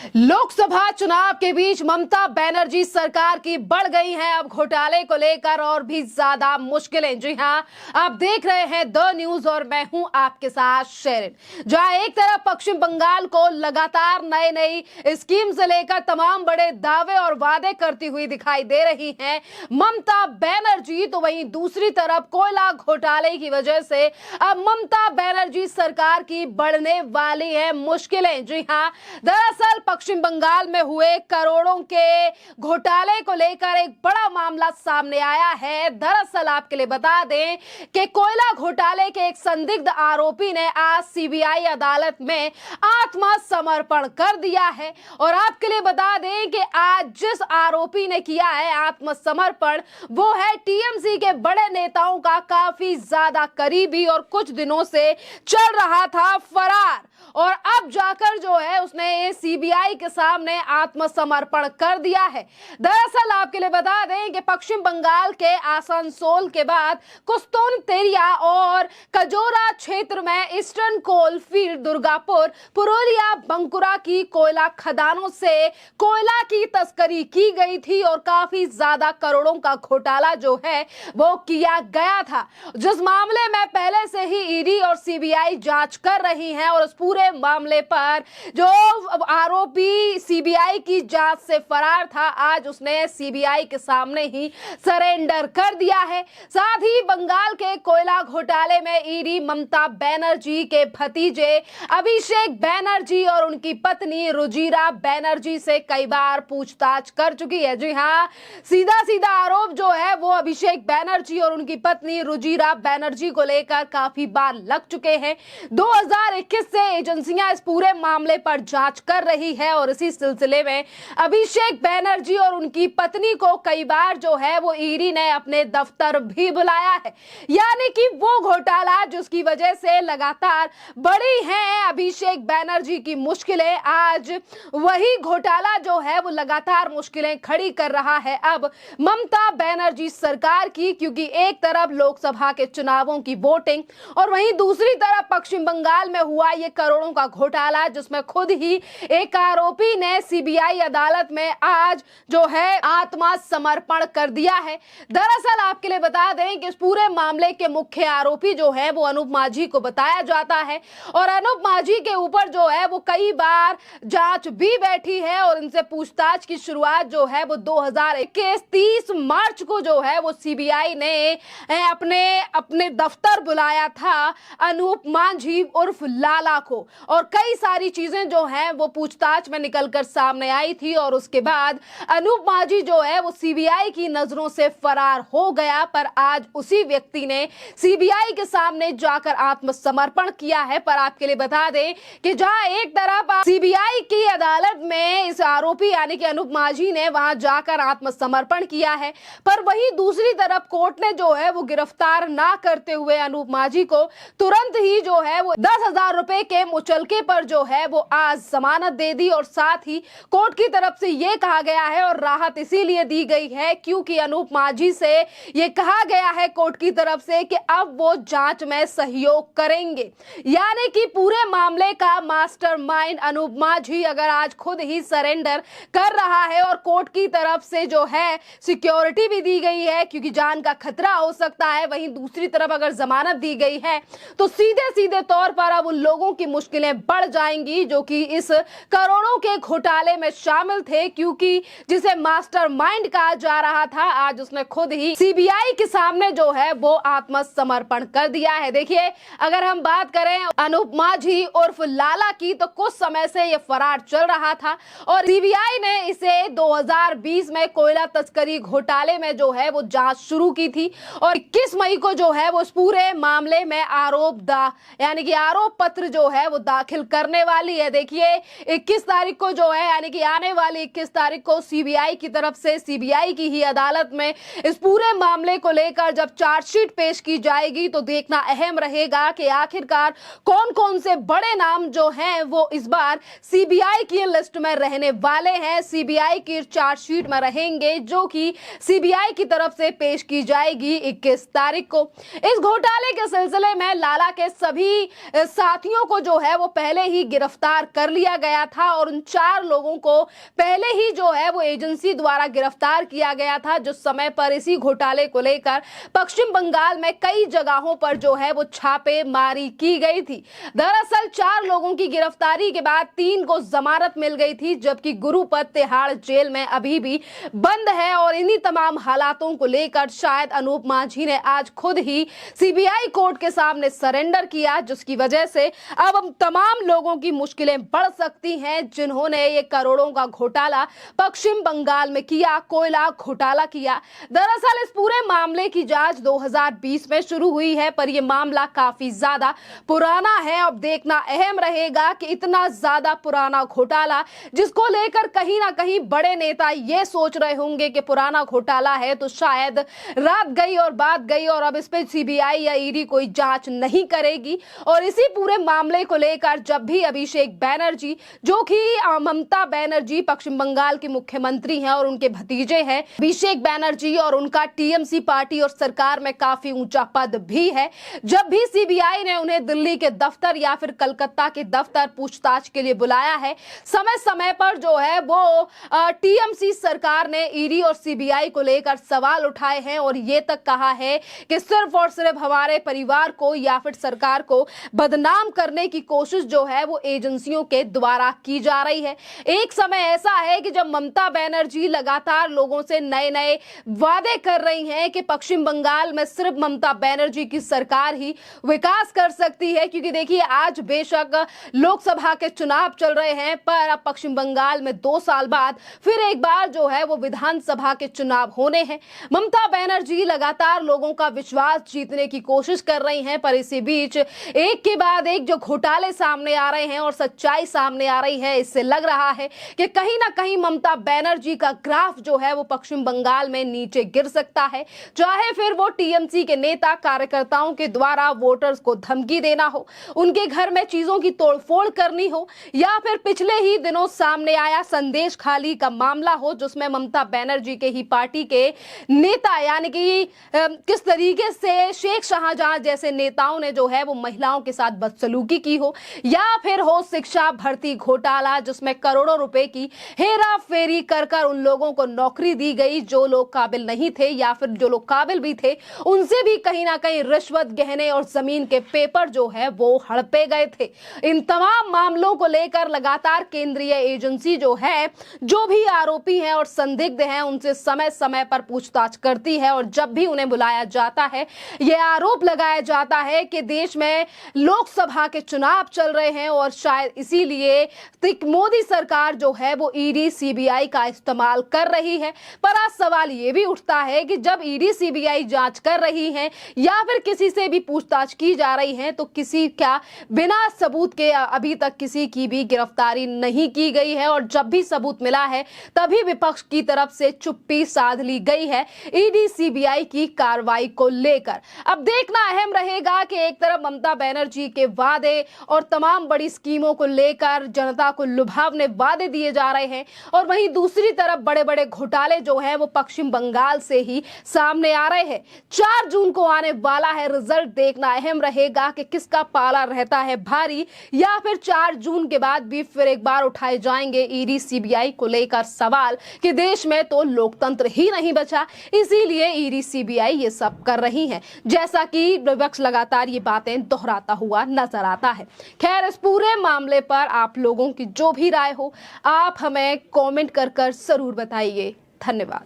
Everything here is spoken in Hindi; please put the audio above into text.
लोकसभा चुनाव के बीच ममता बनर्जी सरकार की बढ़ गई हैं अब घोटाले को लेकर और भी ज्यादा मुश्किलें। जी हां, आप देख रहे हैं द न्यूज और मैं हूं आपके साथ शेरिन। जहां एक तरफ पश्चिम बंगाल को लगातार नई नई स्कीम से लेकर तमाम बड़े दावे और वादे करती हुई दिखाई दे रही हैं ममता बनर्जी, तो वहीं दूसरी तरफ कोयला घोटाले की वजह से अब ममता बनर्जी सरकार की बढ़ने वाली है मुश्किलें। जी हां, दरअसल पश्चिम बंगाल में हुए करोड़ों के घोटाले को लेकर एक बड़ा मामला सामने आया है। दरअसल आपके लिए बता दें कि कोयला घोटाले के एक संदिग्ध आरोपी ने आज सीबीआई अदालत में आत्मसमर्पण कर दिया है। और आपके लिए बता दें कि आज जिस आरोपी ने किया है आत्मसमर्पण, वो है टीएमसी के बड़े नेताओं का काफी ज्यादा करीबी और कुछ दिनों से चल रहा था फरार, और अब जाकर जो है उसने सीबीआई के सामने आत्मसमर्पण कर दिया है। दरअसल आपके लिए बता दें कि पश्चिम बंगाल के आसनसोल के बाद कुस्तोन तेरिया और कजोरा क्षेत्र में Eastern Coal Field, Durgapur, Purulia, Bankura की कोयला खदानों से कोयला की तस्करी की गई थी और काफी ज्यादा करोड़ों का घोटाला जो है वो किया गया था, जिस मामले में पहले से ही ईडी और सीबीआई जांच कर रही हैं। और उस पूरे मामले पर जो आरोपी सीबीआई की जांच से फरार था, आज उसने सीबीआई के सामने ही सरेंडर कर दिया है। साथ ही बंगाल के कोयला घोटाले में ईडी ममता बनर्जी के भतीजे अभिषेक बनर्जी और उनकी पत्नी रुजिरा बनर्जी से कई बार पूछताछ कर चुकी है। जी हां, सीधा सीधा आरोप जो है वो अभिषेक बनर्जी और उनकी पत्नी रुजिरा बनर्जी को लेकर काफी बार लग चुके हैं। 2021 से एजेंसियां इस पूरे मामले पर जांच कर रही है और इसी सिलसिले में अभिषेक बनर्जी और उनकी पत्नी को कई बार जो है वो ईडी ने अपने दफ्तर भी बुलाया है। यानी कि वो घोटाला जिसकी वजह से लगातार बढ़ी हैं अभिषेक बनर्जी की मुश्किलें, आज वही घोटाला जो है वो लगातार मुश्किलें खड़ी कर रहा है अब ममता बनर्जी सरकार की, क्योंकि एक तरफ लोकसभा के चुनावों की वोटिंग और वहीं दूसरी तरफ पश्चिम बंगाल में हुआ ये करोड़ों का घोटाला, जिसमें खुद ही एक आरोपी ने सीबीआई अदालत में आज जो है आत्मसमर्पण कर दिया है। दरअसल आपके लिए बता दें कि इस पूरे मामले के मुख्य आरोपी जो है वो अनूप माझी को बताया जाता है और अनूप माझी के ऊपर जो है वो कई बार जांच भी बैठी है और इनसे पूछताछ की शुरुआत जो है वो 2021 30 मार्च को जो है वो सीबीआई ने अपने दफ्तर बुलाया था अनूप माझी उर्फ लाला को, और कई सारी चीजें जो हैं वो पूछताछ में निकलकर सामने आई थी। और उसके बाद अनूप माझी जो है वो सीबीआई की नजरों से फरार हो गया, पर आज उसी व्यक्ति ने सीबीआई के सामने जाकर आत्मसमर्पण किया है। पर आपके लिए बता दें कि जहां एक तरफ सीबीआई की अदालत में इस आरोपी यानी कि अनूप माझी ने वहां जाकर आत्मसमर्पण किया है, पर वहीं दूसरी तरफ कोर्ट ने जो है वो गिरफ्तार ना करते हुए अनूप माझी को तुरंत ही जो है वो 10,000 रुपए के मुचलके पर जो है वो आज जमानत दे दी। और साथ ही कोर्ट की तरफ से ये कहा गया है और राहत इसीलिए दी गई है क्योंकि अनूप माझी से ये कहा गया है कोर्ट की तरफ से कि अब वो जांच में सहयोग करेंगे। यानी कि पूरे मामले का मास्टरमाइंड अनूप माझी अगर आज खुद ही सरेंडर कर रहा है और कोर्ट की तरफ से जो है सिक्योरिटी भी दी गई है क्योंकि जान का खतरा हो सकता है, वहीं दूसरी तरफ अगर जमानत दी गई है तो सीधे सीधे तौर पर अब उन लोगों की मुश्किलें बढ़ जाएंगी जो कि इस करोड़ों के घोटाले में शामिल थे, क्योंकि जिसे मास्टरमाइंड कहा जा रहा था आज उसने खुद ही सीबीआई के सामने जो है वो आत्मसमर्पण कर दिया है। देखिए, अगर हम बात करें अनूप माझी उर्फ लाला की, तो कुछ समय से ये फरार चल रहा था और सीबीआई ने इसे 2020 में कोयला तस्करी घोटाले में जो है वो जांच शुरू की थी और 21 मई को जो है वो इस पूरे मामले में यानी कि आरोप पत्र जो है वो दाखिल करने वाली है। देखिए, 21 तारीख को जो है यानी कि आने वाली 21 तारीख को सीबीआई की तरफ से सीबीआई की ही अदालत में इस पूरे मामले को लेकर जब चार्जशीट पेश की जाएगी तो देखना अहम रहेगा कि आखिरकार कौन कौन से बड़े नाम जो हैं वो इस बार सीबीआई सीबीआई की लिस्ट में रहने वाले हैं, सीबीआई की चार्जशीट में रहेंगे, जो कि सीबीआई की तरफ से पेश की जाएगी 21 तारीख को। इस घोटाले के सिलसिले में लाला के सभी साथियों को जो है वो पहले ही गिरफ्तार कर लिया गया था और उन 4 लोगों को पहले ही जो है वो एजेंसी द्वारा गिरफ्तार किया गया था, जो समय पर इसी घोटाले को लेकर पश्चिम बंगाल में कई जगहों पर जो है वो छापेमारी की गई थी। दरअसल 4 लोगों की गिरफ्तारी के बाद 3 को जमानत मिल गई थी, जबकि गुरुपत तिहाड़ जेल में अभी भी बंद है। और इन्हीं तमाम हालातों को लेकर शायद अनूप मांझी ने आज खुद ही सीबीआई कोर्ट के सामने सरेंडर किया, जिसकी वजह से अब तमाम लोगों की मुश्किलें बढ़ सकती हैं, जिन्होंने ये करोड़ों का घोटाला पश्चिम बंगाल में किया, कोयला घोटाला किया। दरअसल इस पूरे मामले की जांच 2020 में शुरू हुई है, पर यह मामला काफी ज्यादा पुराना है। अब देखना अहम रहेगा कि इतना ज्यादा पुराना घोटाला, जिसको लेकर कहीं ना कहीं बड़े नेता ये सोच रहे होंगे कि पुराना घोटाला है तो शायद रात गई और बात गई और अब इस पे सीबीआई या ईडी कोई जांच नहीं करेगी। और इसी पूरे मामले को लेकर जब भी अभिषेक बैनर्जी, जो कि ममता बनर्जी पश्चिम बंगाल के मुख्यमंत्री हैं और उनके भतीजे हैं अभिषेक बैनर्जी, और उनका टीएमसी पार्टी और सरकार में काफी ऊंचा पद भी है, जब भी सीबीआई ने उन्हें दिल्ली के दफ्तर या फिर कलकत्ता के दफ्तर पूछताछ के लिए बुलाया है, समय समय पर जो है वो टीएमसी सरकार ने ईडी और सीबीआई को लेकर सवाल उठाए हैं और ये तक कहा है कि सिर्फ और सिर्फ हमारे परिवार को या फिर सरकार को बदनाम करने की कोशिश जो है वो एजेंसियों के द्वारा की जा रही है। एक समय ऐसा है कि जब ममता बनर्जी लगातार लोगों से नए नए वादे कर रही हैं कि पश्चिम बंगाल में सिर्फ ममता बनर्जी की सरकार ही विकास कर सकती है, क्योंकि देखिए आज बेशक लोकसभा के चुनाव चल रहे हैं, पर अब पश्चिम बंगाल में 2 साल बाद फिर एक बार जो है वो विधानसभा के चुनाव होने हैं। ममता बनर्जी लगातार लोगों का विश्वास जीतने की कोशिश कर रही हैं, पर इसी बीच एक के बाद एक जो घोटाले सामने आ रहे हैं और सच्चाई सामने आ रही है, इससे लग रहा है कि कहीं ना कहीं ममता बनर्जी का ग्राफ जो है वो पश्चिम बंगाल में नीचे गिर सकता है, चाहे फिर वो टीएमसी के नेता कार्यकर्ताओं के द्वारा वोटर्स को धमकी देना हो, उनके घर में चीजों की तोड़फोड़ करनी हो, या फिर पिछले ही दिनों सामने आया संदेश खाली का मामला हो, जिसमें ममता बनर्जी के ही पार्टी के नेता यानी कि किस तरीके से शेख शाहजहां जैसे नेताओं ने जो है वो महिलाओं के साथ बदसलूकी की हो, या फिर हो शिक्षा भर्ती घोटाला, जिसमें करोड़ों रुपए की हेरा फेरी कर उन लोगों को नौकरी दी गई जो लोग काबिल नहीं थे, या फिर जो लोग काबिल भी थे उनसे भी कहीं ना कहीं रिश्वत, गहने और जमीन के पेपर जो है वो हड़पे गए थे। इन तमाम मामलों को लेकर लगातार केंद्रीय एजेंसी जो है, जो भी आरोपी हैं और संदिग्ध हैं, उनसे समय समय पर पूछताछ करती है, और जब भी उन्हें बुलाया जाता है यह आरोप लगाया जाता है कि देश में लोकसभा के चुनाव चल रहे हैं और शायद इसीलिए मोदी सरकार जो है वो ईडी सीबीआई का इस्तेमाल कर रही है। पर आज सवाल ये भी उठता है कि जब ईडी सीबीआई जांच कर रही है या फिर किसी से भी पूछताछ की जा रही है, तो किसी का बिना सबूत के अभी तक किसी की भी गिरफ्तारी नहीं की गई है, और जब भी सबूत मिला है तभी विपक्ष की तरफ से चुप्पी साध ली गई है ईडी सीबीआई की कार्रवाई को लेकर। अब देखना अहम रहेगा कि एक तरफ ममता बनर्जी के वादे और तमाम बड़ी स्कीमों को लेकर जनता को लुभावने वादे दिए जा रहे हैं, और वहीं दूसरी तरफ बड़े बड़े घोटाले जो हैं वो पश्चिम बंगाल से ही सामने आ रहे हैं। 4 जून को आने वाला है रिजल्ट, देखना अहम रहेगा कि किसका पाला रहता है भारी, या फिर 4 जून के बाद भी फिर एक बार उठाए जाएंगे ईडी सीबीआई को लेकर सवाल कि देश में तो लोकतंत्र ही नहीं बचा, इसीलिए ईडी सीबीआई ये सब कर रही है, जैसा कि विपक्ष लगातार ये बातें दोहराता हुआ नजर आता है। खैर, इस पूरे मामले पर आप लोगों की जो भी राय हो, आप हमें कमेंट कर जरूर बताइए। धन्यवाद।